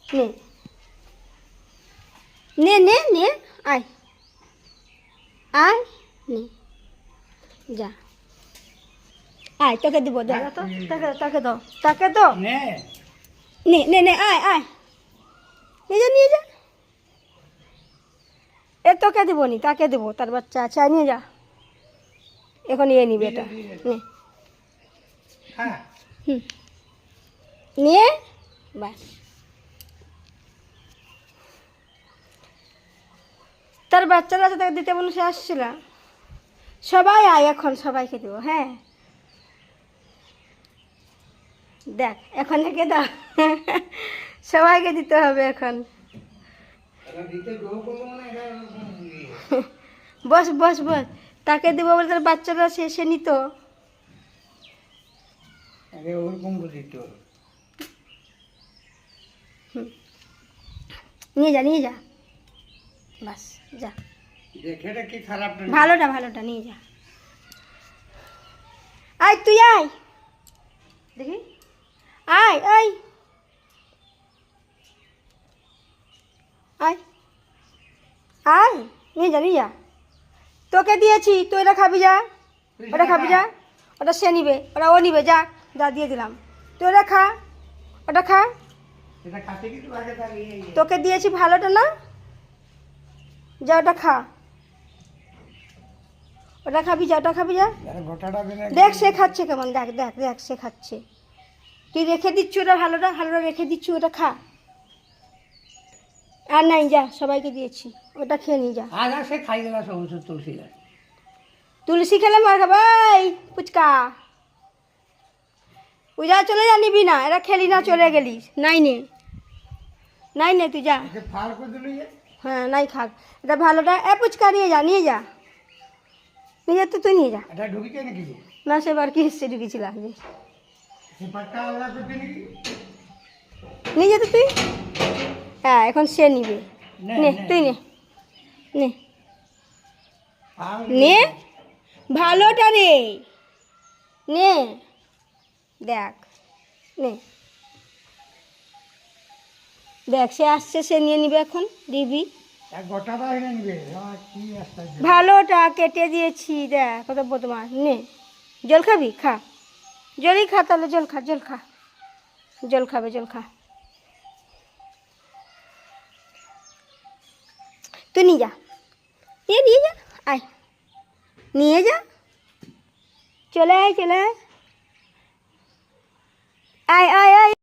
নে নে নে নে আয় আয় নে যা আয় তোকে দিব দাদা তো তাকে দাও তাকে তো নে নে নে আয় আয় নিয়ে যা এ তোকে দেবো নি তাকে দেবো তার বাচ্চা আছে নিয়ে যা এখন নিয়ে নিবে এটা নে হুম নিয়ে বাস তার বাচ্চারা আছে তাকে দিতে বলে সে আসছিল সবাই আয় এখন সবাইকে দেবো হ্যাঁ দেখ এখন থেকে দাও সবাইকে দিতে হবে এখন বস বস বস তাকে দেবো বলে তার বাচ্চারা সে নিত নিয়ে যা বাস যা ভালোটা নিয়ে যা আয় তুই আয় দেখি আয় আয় আয় আয় নিয়ে যা তোকে দিয়েছি তুই এটা খাবি যা ওটা খাবি যা ওটা সে নিবে ওটা ও নিবে যা যা দিয়ে দিলাম তুই ওটা খা ওটা খা তোকে দিয়েছি ভালোটা না যা ওটা খা ওটা খাবি যা ওটা খাবি যা দেখ সে খাচ্ছে কেমন দেখ দেখ দেখ সে খাচ্ছে তুই রেখে দিচ্ছি ওটা ভালোটা রেখে দিচ্ছি ওটা খা আর নাই যা সবাইকে দিয়েছি ওটা খেয়ে নি যা সে খাই গেল সমস্ত তুলসী খেলে মার খাবাই ফুচকা পূজা চলে যা নিবি না এরা খেলি না চলে গেলিস নাই নে তুই যা হ্যাঁ নাই খাক এটা ভালোটা ফুচকা নিয়ে যা তো তুই নিয়ে যা না সেবার কি হিসেবে ঢুকেছিলাম যে নিয়ে যেত তুই হ্যাঁ এখন সে নিবে নে তুই নে ভালোটা রে নে দেখ দেখ সে আসছে সে নিয়ে নিবে এখন দিবি ভালোটা কেটে দিয়েছি দেখ কত বদমাস নে জল খাবি খা জলই খা তাহলে জল খাবে তুই নিয়ে যা আয় নিয়ে যা চলে আয় আয়